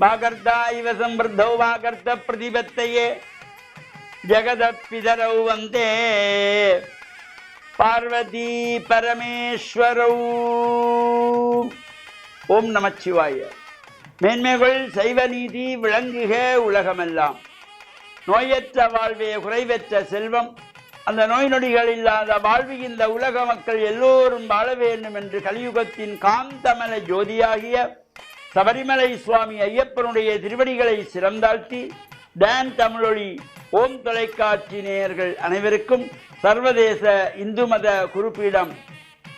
வாகர்த்தா இவ சம்பிருத்தௌ வாகர்த்த பிரதிபத்தையே ஜெகதப்பிதரௌ வந்தே பார்வதி பரமேஸ்வரௌ. ஓம் நமச்சிவாய. மேன்மைகள் சைவ நீதி விளங்குக உலகமெல்லாம். நோயற்ற வாழ்வே குறைவற்ற செல்வம். அந்த நோய் நொடிகள் இல்லாத வாழ்வு இந்த உலக மக்கள் எல்லோரும் வாழ வேண்டும் என்று கலியுகத்தின் காந்தமல ஜோதியாகிய சபரிமலை சுவாமி ஐயப்பனுடைய திருவடிகளை சிறந்தாழ்த்தி டான் தமிழொலி ஓம் தொலைக்காட்சி நேயர்கள் அனைவருக்கும் சர்வதேச இந்து மத குருப்பீடம்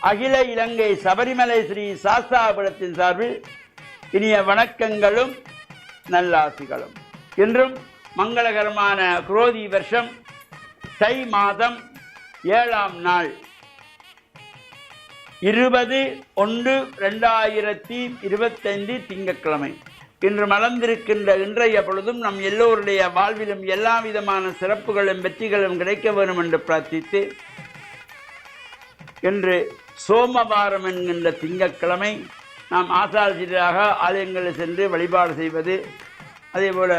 அகில இலங்கை சபரிமலை ஸ்ரீ சாஸ்தாபுரத்தின் சார்பில் இனிய வணக்கங்களும் நல்லாசிகளும். இன்றும் மங்களகரமான குரோதி வருஷம் தை மாதம் 7ஆம் நாள் 20/1/2025 திங்கட்கிழமை. இன்று மலர்ந்திருக்கின்ற இன்றைய பொழுதும் நம் எல்லோருடைய வாழ்விலும் எல்லா விதமான சிறப்புகளும் வெற்றிகளும் கிடைக்க வேண்டும் என்று பிரார்த்தித்து, இன்று சோமவாரம் என்கின்ற திங்கட்கிழமை நாம் ஆசாரியராக ஆலயங்களில் சென்று வழிபாடு செய்வது, அதேபோல்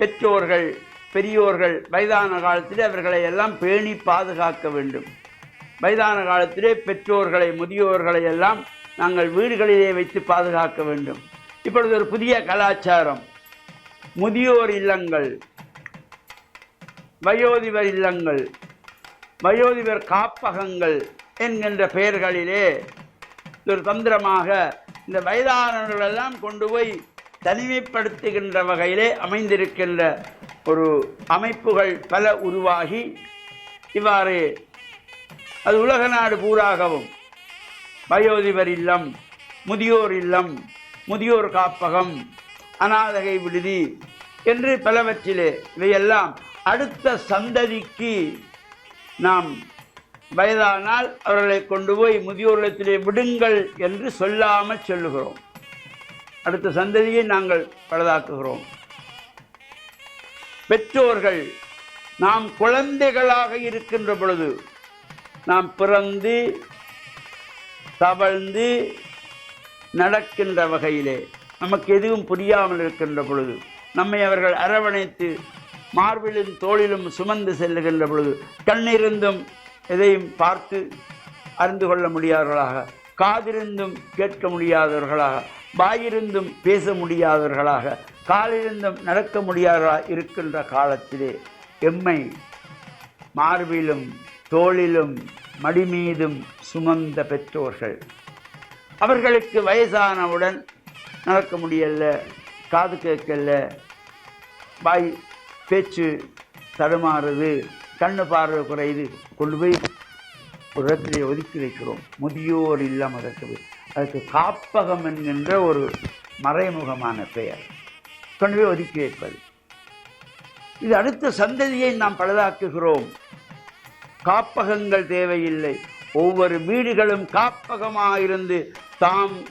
பெற்றோர்கள் பெரியோர்கள் வயதான காலத்திலே அவர்களை எல்லாம் பேணி பாதுகாக்க வேண்டும். வயதான காலத்திலே பெற்றோர்களை முதியோர்களை எல்லாம் நாங்கள் வீடுகளிலே வைத்து பாதுகாக்க வேண்டும். இப்பொழுது ஒரு புதிய கலாச்சாரம், முதியோர் இல்லங்கள், வயோதிபர் இல்லங்கள், வயோதிபர் காப்பகங்கள் என்கின்ற பெயர்களிலே ஒரு தந்திரமாக இந்த வயதானவர்களெல்லாம் கொண்டு போய் தனிமைப்படுத்துகின்ற வகையிலே அமைந்திருக்கின்ற ஒரு அமைப்புகள் பல உருவாகி, இவ்வாறு அது உலக நாடு பூராகவும் வயோதிபர் இல்லம், முதியோர் இல்லம், முதியோர் காப்பகம், அநாதகை விடுதி என்று பலவற்றிலே இவையெல்லாம் அடுத்த சந்ததிக்கு நாம் வயதானால் அவர்களை கொண்டு போய் முதியோரிடத்திலே விடுங்கள் என்று சொல்லாமல் சொல்லுகிறோம். அடுத்த சந்ததியை நாங்கள் பழுதாக்குகிறோம். பெற்றோர்கள் நாம் குழந்தைகளாக இருக்கின்ற பொழுது, நாம் பிறந்து தவழ்ந்து நடக்கின்ற வகையிலே நமக்கு எதுவும் புரியாமல் இருக்கின்ற பொழுது நம்மை அவர்கள் அரவணைத்து மார்பிலும் தோளிலும் சுமந்து செல்லுகின்ற பொழுது, கண்ணிருந்தும் எதையும் பார்த்து அறிந்து கொள்ள முடியாதவர்களாக, காதிருந்தும் கேட்க முடியாதவர்களாக, வாயிருந்தும் பேச முடியாதவர்களாக, காலிருந்தும் நடக்க முடியாதவர்களாக இருக்கின்ற காலத்திலே எம்மை மார்பிலும் தோளிலும் மடிமீதும் சுமந்த பெற்றோர்கள், அவர்களுக்கு வயசானவுடன் நடக்க முடியல, காது கேட்கல, வாய் பேச்சு தடுமாறுது, கண்ணு பார்வை குறையுது, கொண்டு போய் ஒரு இடத்திலே ஒதுக்கி வைக்கிறோம். முதியோர் இல்லம் அதற்கு காப்பகம் என்கின்ற ஒரு மறைமுகமான பெயர், கொண்டு போய் ஒதுக்கி வைப்பது. இது அடுத்த சந்ததியை நாம் பழுதாக்குகிறோம். காப்பகங்கள் தேவையில்லை. ஒவ்வொரு வீடுகளும் காப்பகமாக இருந்து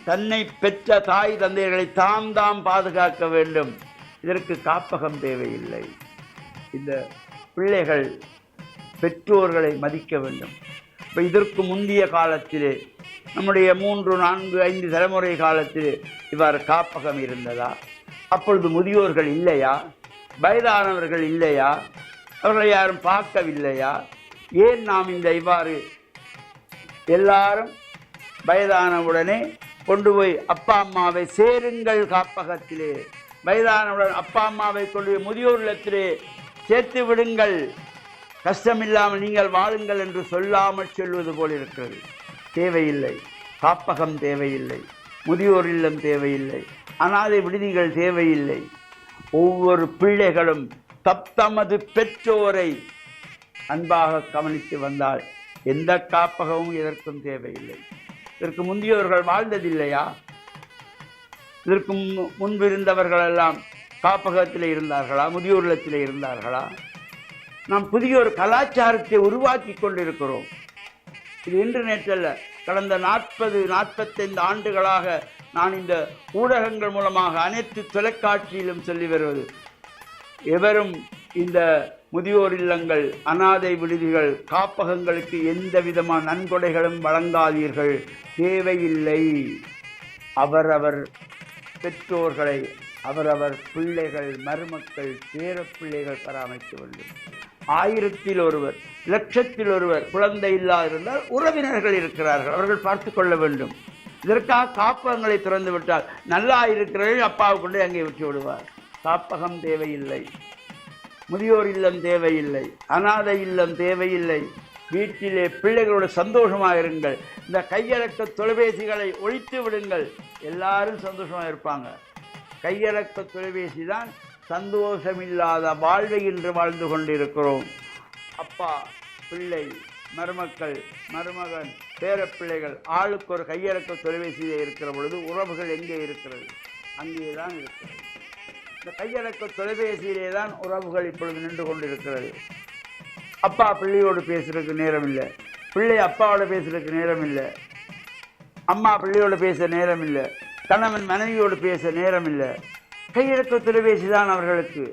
தன்னை பெற்ற தாய் தந்தையர்களை தாம் பாதுகாக்க வேண்டும். இதற்கு காப்பகம் தேவையில்லை. இந்த பிள்ளைகள் பெற்றோர்களை மதிக்க வேண்டும். இப்போ இதற்கு முந்தைய காலத்திலே, நம்முடைய 3, 4, 5 தலைமுறை காலத்திலே இவ்வாறு காப்பகம் இருந்ததா? அப்பொழுது முதியோர்கள் இல்லையா? வயதானவர்கள் இல்லையா? அவர்களை யாரும் பார்க்கவில்லையா? ஏன் நாம் இவ்வாறு எல்லாரும் வயதானவுடனே கொண்டு போய் அப்பா அம்மாவை சேருங்கள் காப்பகத்திலே, வயதானவுடன் அப்பா அம்மாவை கொண்டு போய் முதியோர் இல்லத்திலே சேர்த்து விடுங்கள், கஷ்டமில்லாமல் நீங்கள் வாழுங்கள் என்று சொல்லாமல் சொல்வது போல் இருக்கிறது. தேவையில்லை. காப்பகம் தேவையில்லை, முதியோர் இல்லம் தேவையில்லை, அநாதை விடுதிகள் தேவையில்லை. ஒவ்வொரு பிள்ளைகளும் தமது பெற்றோரை அன்பாக கவனித்து வந்தால் எந்த காப்பகமும் இதற்கும் தேவையில்லை. இதற்கு முந்தியோர்கள் வாழ்ந்ததில்லையா? இதற்கு முன்பு இருந்தவர்களெல்லாம் காப்பகத்தில் இருந்தார்களா? முதியோர் இல்லத்தில் இருந்தார்களா? நாம் புதிய ஒரு கலாச்சாரத்தை உருவாக்கி கொண்டிருக்கிறோம். இது இன்று நேற்றல்ல, கடந்த 40-45 ஆண்டுகளாக நான் இந்த ஊடகங்கள் மூலமாக அனைத்து தொலைக்காட்சியிலும் சொல்லி வருவது, எவரும் இந்த முதியோர் இல்லங்கள், அநாதை விடுதிகள், காப்பகங்களுக்கு எந்த விதமான நன்கொடைகளும் வழங்காதீர்கள், தேவையில்லை. அவரவர் பெற்றோர்களை அவரவர் பிள்ளைகள், மருமக்கள், பேர பிள்ளைகள் பராமரிக்க வேண்டும். 1000-ல் ஒருவர், 1,00,000-ல் ஒருவர் குழந்தை இல்லாதிருந்தால் உறவினர்கள் இருக்கிறார்கள், அவர்கள் பார்த்து கொள்ள வேண்டும். இதற்காக காப்பகங்களை திறந்து விட்டால் நல்லா இருக்கிறவர்கள் அப்பாவை கொண்டு அங்கே விட்டு விடுவார். காப்பகம் தேவையில்லை, முதியோர் இல்லம் தேவையில்லை, அநாதை இல்லம் தேவையில்லை. வீட்டிலே பிள்ளைகளோட சந்தோஷமாக இருங்கள். இந்த கையடக்க தொலைபேசிகளை ஒழித்து விடுங்கள், எல்லாரும் சந்தோஷமாக இருப்பாங்க. கையடக்க தொலைபேசி தான் சந்தோஷமில்லாத வாழ்வை இன்று வாழ்ந்து கொண்டிருக்கிறோம். அப்பா, பிள்ளை, மருமக்கள், மருமகன், பேர பிள்ளைகள், ஆளுக்கு ஒரு கையடக்க தொலைபேசியிலே இருக்கிற பொழுது உறவுகள் எங்கே இருக்கிறது? அங்கே தான் இருக்கிறது. இந்த கையடக்க தொலைபேசியிலே தான் உறவுகள் இப்பொழுது நின்று கொண்டிருக்கிறது. அப்பா பிள்ளையோடு பேசுறதுக்கு நேரம் இல்லை, பிள்ளை அப்பாவோட பேசுறதுக்கு நேரம் இல்லை, அம்மா பிள்ளையோடு பேச நேரம் இல்லை, கணவன் மனைவியோடு பேச நேரம் இல்லை. கையடக்க தொலைபேசி தான் அவர்களுக்கு.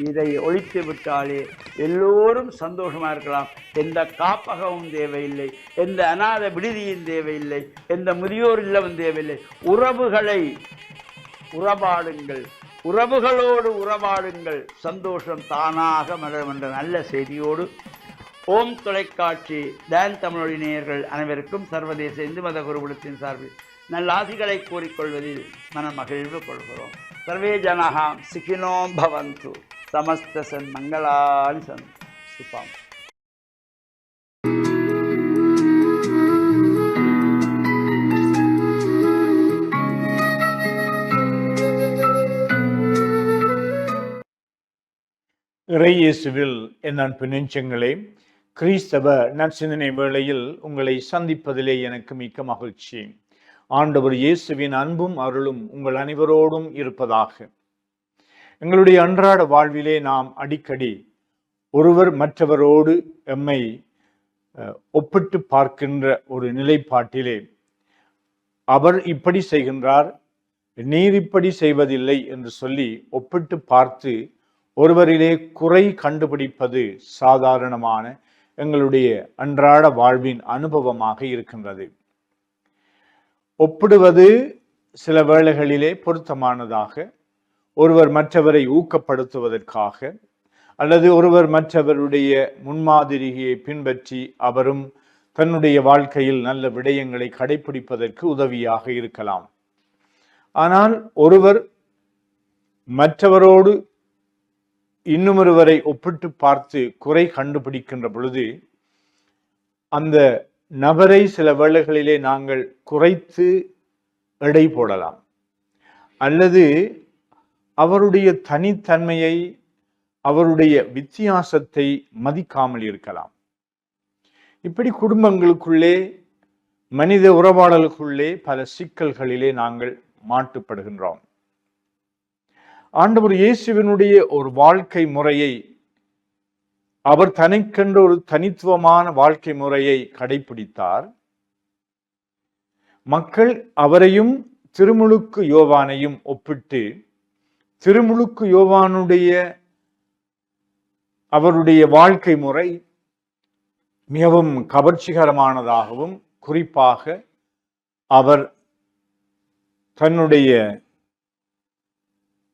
இதை ஒழித்து விட்டாலே எல்லோரும் சந்தோஷமாக இருக்கலாம். எந்த காப்பகமும் தேவையில்லை, எந்த அநாத விடுதியும் தேவையில்லை, எந்த முதியோர் இல்லமும் தேவையில்லை. உறவுகளை உறவாடுங்கள், உறவுகளோடு உறவாடுங்கள், சந்தோஷம் தானாக மலரும் என்ற நல்ல செய்தியோடு ஓம் தொலைக்காட்சி டான் தமிழொலி நேயர்கள் அனைவருக்கும் சர்வதேச இந்து மத குருகுலத்தின் சார்பில் நல்ல ஆசிகளை கூறிக்கொள்வதில் மன மகிழ்வு கொள்கிறோம். சர்வே ஜனஹா சுகினோ பவந்து, சமஸ்த சன் மங்களானி சன் சுபாம். இறையேசுவில் என் அன்பு நெஞ்சங்களே, கிறிஸ்தவ நற்சிந்தனை வேளையில் உங்களை சந்திப்பதிலே எனக்கு மிக்க மகிழ்ச்சி. ஆண்டவர் இயேசுவின் அன்பும் அருளும் உங்கள் அனைவரோடும் இருப்பதாக. எங்களுடைய அன்றாட வாழ்விலே நாம் அடிக்கடி ஒருவர் மற்றவரோடு எம்மை ஒப்பிட்டு பார்க்கின்ற ஒரு நிலைப்பாட்டிலே அவர் இப்படி செய்கின்றார், நீர் இப்படி செய்வதில்லை என்று சொல்லி ஒப்பிட்டு பார்த்து ஒருவரிலே குறை கண்டுபிடிப்பது சாதாரணமான எங்களுடைய அன்றாட வாழ்வின் அனுபவமாக இருக்கின்றது. ஒப்பிடுவது சில வேளைகளிலே பொருத்தமானதாக, ஒருவர் மற்றவரை ஊக்கப்படுத்துவதற்காக, அல்லது ஒருவர் மற்றவருடைய முன்மாதிரியை பின்பற்றி அவரும் தன்னுடைய வாழ்க்கையில் நல்ல விடயங்களை கடைபிடிப்பதற்கு உதவியாக இருக்கலாம். ஆனால் ஒருவர் மற்றவரோடு இன்னுமொருவரை ஒப்பிட்டு பார்த்து குறை கண்டுபிடிக்கின்ற பொழுது அந்த நபரை சில வேளைகளிலே நாங்கள் குறைத்து எடை போடலாம், அல்லது அவருடைய தனித்தன்மையை, அவருடைய வித்தியாசத்தை மதிக்காமல் இருக்கலாம். இப்படி குடும்பங்களுக்குள்ளே, மனித உறவாடலுக்குள்ளே பல சிக்கல்களிலே நாங்கள் மாட்டுப்படுகின்றோம். ஆண்டவர் இயேசுவினுடைய ஒரு வாழ்க்கை முறையை, அவர் தனக்கென்ற ஒரு தனித்துவமான வாழ்க்கை முறையை கடைபிடித்தார். மக்கள் அவரையும் திருமுழுக்கு யோவானையும் ஒப்பிட்டு திருமுழுக்கு யோவானுடைய அவருடைய வாழ்க்கை முறை மிகவும் கவர்ச்சிகரமானதாகவும், குறிப்பாக அவர் தன்னுடைய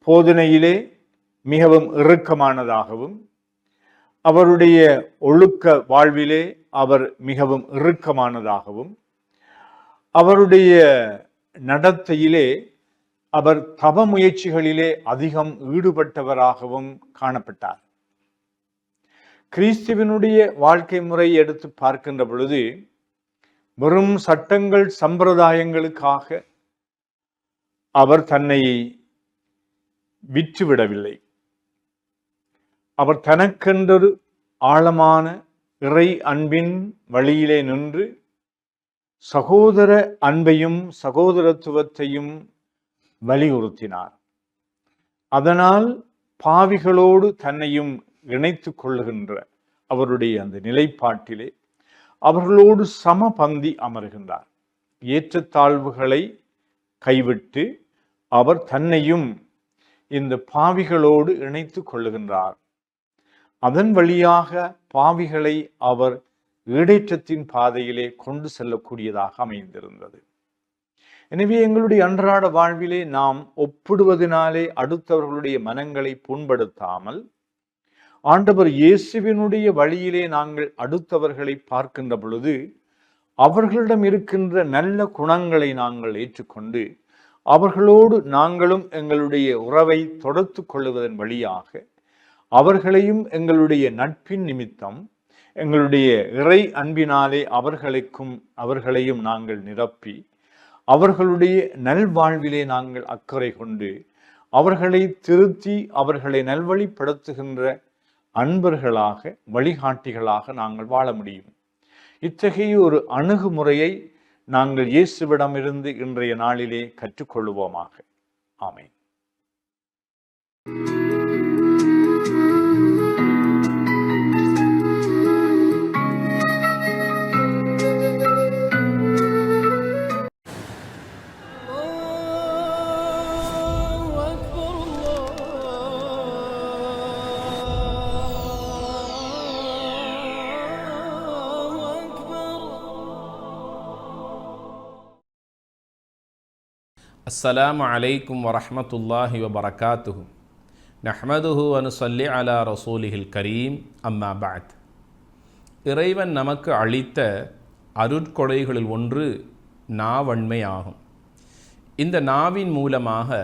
போதனையிலே மிகவும் இறுக்கமானதாகவும், அவருடைய ஒழுக்க வாழ்விலே அவர் மிகவும் இறுக்கமானதாகவும், அவருடைய நடத்தையிலே அவர் தவ முயற்சிகளிலே அதிகம் ஈடுபட்டவராகவும் காணப்பட்டார். கிறிஸ்துவினுடைய வாழ்க்கை முறையை எடுத்து பார்க்கின்ற பொழுது வெறும் சட்டங்கள் சம்பிரதாயங்களுக்காக அவர் தன்னை விற்றுவிடவில்லை. அவர் தனக்கென்றொரு ஆழமான இறை அன்பின் வழியிலே நின்று சகோதர அன்பையும் சகோதரத்துவத்தையும் வலியுறுத்தினார். அதனால் பாவிகளோடு தன்னையும் இணைத்து கொள்ளுகின்ற அவருடைய அந்த நிலைப்பாட்டிலே அவர்களோடு சமபந்தி அமர்கின்றார். ஏற்றத்தாழ்வுகளை கைவிட்டு அவர் தன்னையும் இந்த பாவிகளோடு இணைத்து கொள்ளுகின்றார். அதன் வழியாக பாவிகளை அவர் ஈடேற்றத்தின் பாதையிலே கொண்டு செல்லக்கூடியதாக அமைந்திருந்தது. எனவே எங்களுடைய அன்றாட வாழ்விலே நாம் ஒப்பிடுவதனாலே அடுத்தவர்களுடைய மனங்களை புண்படுத்தாமல், ஆண்டவர் இயேசுவினுடைய வழியிலே நாங்கள் அடுத்தவர்களை பார்க்கின்ற பொழுது அவர்களிடம் இருக்கின்ற நல்ல குணங்களை நாங்கள் ஏற்றுக்கொண்டு அவர்களோடு நாங்களும் எங்களுடைய உறவை தொடர்த்து கொள்வதன் வழியாக அவர்களையும் எங்களுடைய நட்பின் நிமித்தம் எங்களுடைய இறை அன்பினாலே அவர்களையும் நாங்கள் நிரப்பி அவர்களுடைய நல்வாழ்விலே நாங்கள் அக்கறை கொண்டு அவர்களை திருத்தி அவர்களை நல்வழிப்படுத்துகின்ற அன்பர்களாக, வழிகாட்டிகளாக நாங்கள் வாழ முடியும். இத்தகைய ஒரு அணுகுமுறையை நாங்கள் இயேசுவிடமிருந்து இன்றைய நாளிலே கற்றுக்கொள்வோமாக. ஆமென். அஸ்ஸலாமு அலைக்கும் வரஹ்மத்துல்லாஹி வபரகாத்துஹு. நஹ்மதுஹு வ நுஸல்லி அலா ரசூலிஹில் கரீம். அம்மா பஅத். இறைவன் நமக்கு அளித்த அருட்கொடைகளில் ஒன்று நாவன்மையாகும். இந்த நாவின் மூலமாக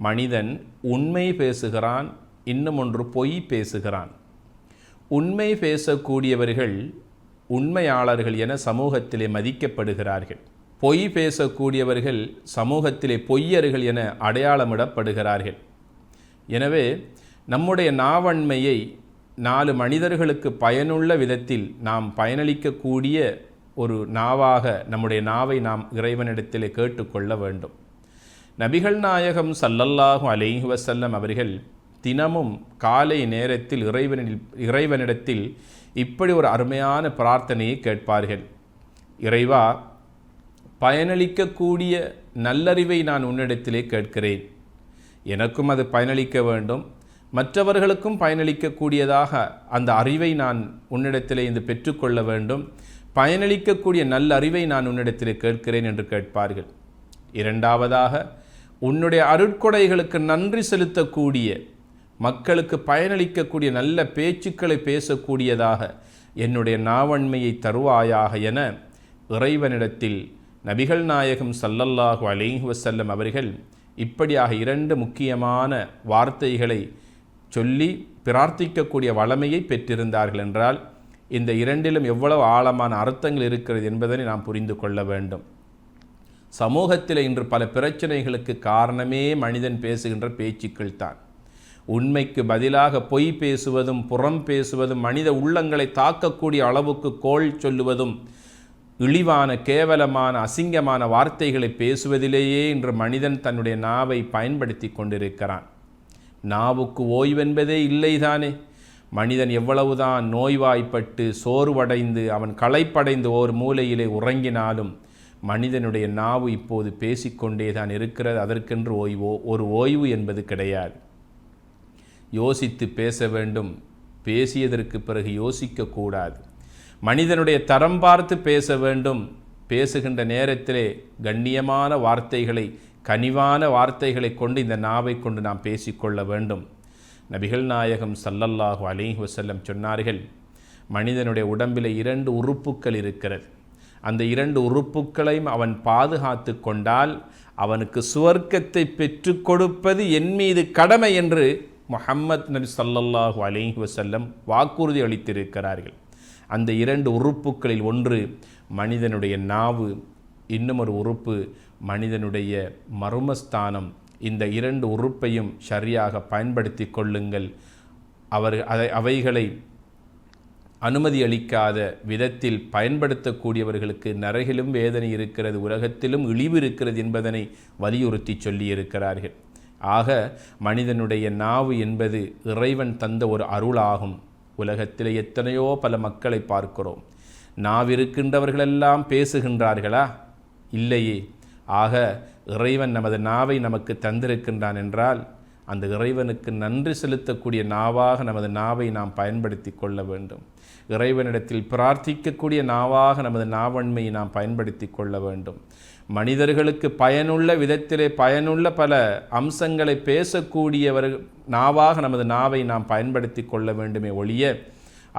மனிதன் உண்மை பேசுகிறான், இன்னும் ஒன்று பொய் பேசுகிறான். உண்மை பேசக்கூடியவர்கள் உண்மையாளர்கள் என சமூகத்திலே மதிக்கப்படுகிறார்கள். பொய் பேசக்கூடியவர்கள் சமூகத்திலே பொய்யர்கள் என அடையாளமிடப்படுகிறார்கள். எனவே நம்முடைய நாவன்மையை 4 மனிதர்களுக்கு பயனுள்ள விதத்தில் நாம் பயனளிக்கக்கூடிய ஒரு நாவாக நம்முடைய நாவை நாம் இறைவனிடத்திலே கேட்டுக்கொள்ள வேண்டும். நபிகள் நாயகம் ஸல்லல்லாஹு அலைஹி வஸல்லம் அவர்கள் தினமும் காலை நேரத்தில் இறைவனிடத்தில் இப்படி ஒரு அருமையான பிரார்த்தனையை கேட்பார்கள். இறைவா, பயனளிக்கக்கூடிய நல்லறிவை நான் உன்னிடத்திலே கேட்கிறேன். எனக்கும் அது பயனளிக்க வேண்டும், மற்றவர்களுக்கும் பயனளிக்கக்கூடியதாக அந்த அறிவை நான் உன்னிடத்திலே இருந்து பெற்றுக்கொள்ள வேண்டும். பயனளிக்கக்கூடிய நல்ல அறிவை நான் உன்னிடத்திலே கேட்கிறேன் என்று கேட்பார்கள். இரண்டாவதாக, உன்னுடைய அருட்கொடைகளுக்கு நன்றி செலுத்தக்கூடிய, மக்களுக்கு பயனளிக்கக்கூடிய நல்ல பேச்சுக்களை பேசக்கூடியதாக என்னுடைய நாவன்மையை தருவாயாக என இறைவனிடத்தில் நபிகள் நாயகம் ஸல்லல்லாஹு அலைஹி வஸல்லம் அவர்கள் இப்படியாக 2 முக்கியமான வார்த்தைகளை சொல்லி பிரார்த்திக்கக்கூடிய வளமையை பெற்றிருந்தார்கள் என்றால் இந்த 2லும் எவ்வளவு ஆழமான அர்த்தங்கள் இருக்கிறது என்பதனை நாம் புரிந்து கொள்ள வேண்டும். சமூகத்தில் இன்று பல பிரச்சனைகளுக்கு காரணமே மனிதன் பேசுகின்ற பேச்சுக்கள் தான். உண்மைக்கு பதிலாக பொய் பேசுவதும் புறம் பேசுவதும் மனித உள்ளங்களை தாக்கக்கூடிய அளவுக்கு கோள் சொல்லுவதும் இழிவான, கேவலமான, அசிங்கமான வார்த்தைகளை பேசுவதிலேயே இன்று மனிதன் தன்னுடைய நாவை பயன்படுத்தி கொண்டிருக்கிறான். நாவுக்கு ஓய்வென்பதே இல்லைதானே. மனிதன் எவ்வளவுதான் நோய்வாய்ப்பட்டு சோர்வடைந்து அவன் களைப்படைந்து ஒரு மூலையிலே உறங்கினாலும் மனிதனுடைய நாவு இப்போது பேசிக்கொண்டே தான் இருக்கிறது. அதற்கென்று ஒரு ஓய்வு என்பது கிடையாது. யோசித்து பேச வேண்டும், பேசியதற்கு பிறகு யோசிக்கக்கூடாது. மனிதனுடைய தரம் பார்த்து பேச வேண்டும். பேசுகின்ற நேரத்திலே கண்ணியமான வார்த்தைகளை, கனிவான வார்த்தைகளை கொண்டு இந்த நாவை கொண்டு நாம் பேசிக்கொள்ள வேண்டும். நபிகள் நாயகம் ஸல்லல்லாஹு அலைஹி வஸல்லம் சொன்னார்கள், மனிதனுடைய உடம்பில் 2 உறுப்புக்கள் இருக்கிறது. அந்த 2 உறுப்புக்களையும் அவன் பாதுகாத்து கொண்டால் அவனுக்கு சுவர்க்கத்தை பெற்று கொடுப்பது என் மீது கடமை என்று முஹம்மத் நபி ஸல்லல்லாஹு அலைஹி வஸல்லம் வாக்குறுதி அளித்திருக்கிறார்கள். அந்த 2 உறுப்புக்களில் ஒன்று மனிதனுடைய நாவு, இன்னும் ஒரு உறுப்பு மனிதனுடைய மர்மஸ்தானம். இந்த 2 உறுப்பையும் சரியாக பயன்படுத்தி கொள்ளுங்கள். அவைகளை அனுமதி அளிக்காத விதத்தில் பயன்படுத்தக்கூடியவர்களுக்கு நரகிலும் வேதனை இருக்கிறது, உலகத்திலும் இழிவு இருக்கிறது என்பதனை வலியுறுத்தி சொல்லியிருக்கிறார்கள். ஆக மனிதனுடைய நாவு என்பது இறைவன் தந்த ஒரு அருளாகும். உலகத்தில் எத்தனையோ பல மக்களை பார்க்கிறோம். நாவிருக்கின்றவர்களெல்லாம் பேசுகின்றார்களா? இல்லையே. ஆக இறைவன் நமது நாவை நமக்கு தந்திருக்கின்றான் என்றால் அந்த இறைவனுக்கு நன்றி செலுத்தக்கூடிய நாவாக நமது நாவை நாம் பயன்படுத்தி கொள்ள வேண்டும். இறைவனிடத்தில் பிரார்த்திக்கக்கூடிய நாவாக நமது நாவன்மையை நாம் பயன்படுத்தி கொள்ள வேண்டும். மனிதர்களுக்கு பயனுள்ள விதத்திலே பயனுள்ள பல அம்சங்களை பேசக்கூடியவர்கள் நாவாக நமது நாவை நாம் பயன்படுத்தி கொள்ள வேண்டுமே ஒழிய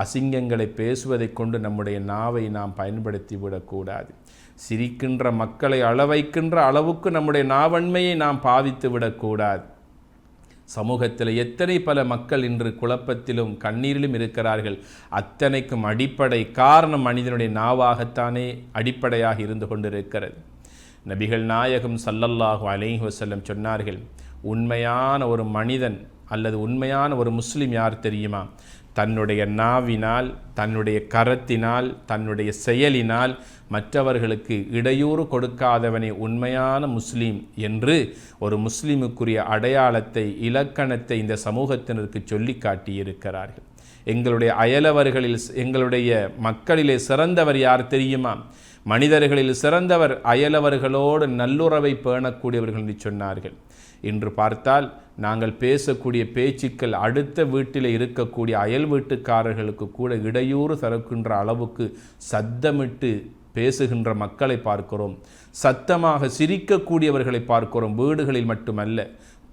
அசிங்கங்களை பேசுவதை கொண்டு நம்முடைய நாவை நாம் பயன்படுத்தி விடக்கூடாது. சிரிக்கின்ற மக்களை அளவைக்கின்ற அளவுக்கு நம்முடைய நாவன்மையை நாம் பாவித்து விடக்கூடாது. சமூகத்தில் எத்தனை பல மக்கள் இன்று குழப்பத்திலும் கண்ணீரிலும் இருக்கிறார்கள். அத்தனைக்கும் அடிப்படை காரணம் மனிதனுடைய நாவாகத்தானே அடிப்படையாக இருந்து கொண்டிருக்கிறது. நபிகள் நாயகம் ஸல்லல்லாஹு அலைஹி வஸல்லம் சொன்னார்கள், உண்மையான ஒரு மனிதன் அல்லது உண்மையான ஒரு முஸ்லிம் யார் தெரியுமா? தன்னுடைய நாவினால், தன்னுடைய கரத்தினால், தன்னுடைய செயலினால் மற்றவர்களுக்கு இடையூறு கொடுக்காதவனே உண்மையான முஸ்லீம் என்று ஒரு முஸ்லீமுக்குரிய அடையாளத்தை, இலக்கணத்தை இந்த சமூகத்தினருக்கு சொல்லி காட்டியிருக்கிறார்கள். எங்களுடைய அயலவர்களில், எங்களுடைய மக்களிலே சிறந்தவர் யார் தெரியுமா? மனிதர்களில் சிறந்தவர் அயலவர்களோடு நல்லுறவை பேணக்கூடியவர்கள் என்று சொன்னார்கள். இன்று பார்த்தால் நாங்கள் பேசக்கூடிய பேச்சுக்கள் அடுத்த வீட்டில் இருக்கக்கூடிய அயல் வீட்டுக்காரர்களுக்கு கூட இடையூறு தருகின்ற அளவுக்கு சத்தமிட்டு பேசுகின்ற மக்களை பார்க்கிறோம். சத்தமாக சிரிக்கக்கூடியவர்களை பார்க்கிறோம். வீடுகளில் மட்டுமல்ல,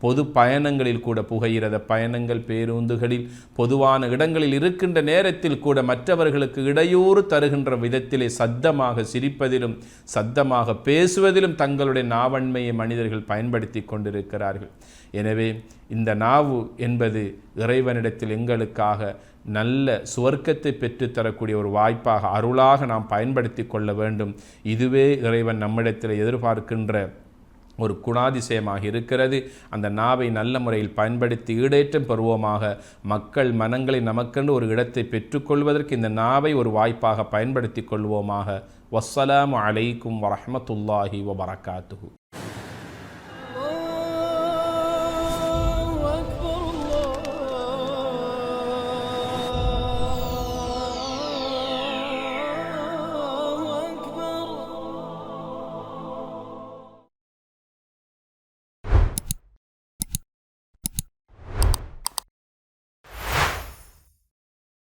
பொது பயணங்களில் கூட, புகையிரத பயணங்கள், பேருந்துகளில், பொதுவான இடங்களில் இருக்கின்ற நேரத்தில் கூட மற்றவர்களுக்கு இடையூறு தருகின்ற விதத்திலே சத்தமாக சிரிப்பதிலும் சத்தமாக பேசுவதிலும் தங்களுடைய நாவன்மையை மனிதர்கள் பயன்படுத்தி கொண்டிருக்கிறார்கள். எனவே இந்த நாவு என்பது இறைவனிடத்தில் எங்களுக்காக நல்ல சுவர்க்கத்தை பெற்றுத்தரக்கூடிய ஒரு வாய்ப்பாக, அருளாக நாம் பயன்படுத்தி கொள்ள வேண்டும். இதுவே இறைவன் நம்மிடத்தில் எதிர்பார்க்கின்ற ஒரு குணாதிசயமாக இருக்கிறது. அந்த நாவை நல்ல முறையில் பயன்படுத்தி ஈடேற்றம் பெறுவோமாக. மக்கள் மனங்களை நமக்கென்று ஒரு இடத்தை பெற்றுக்கொள்வதற்கு இந்த நாவை ஒரு வாய்ப்பாக பயன்படுத்தி கொள்வோமாக. வஸ்ஸலாமு அலைக்கும் வரஹ்மத்துல்லாஹி வபரகாத்துஹு.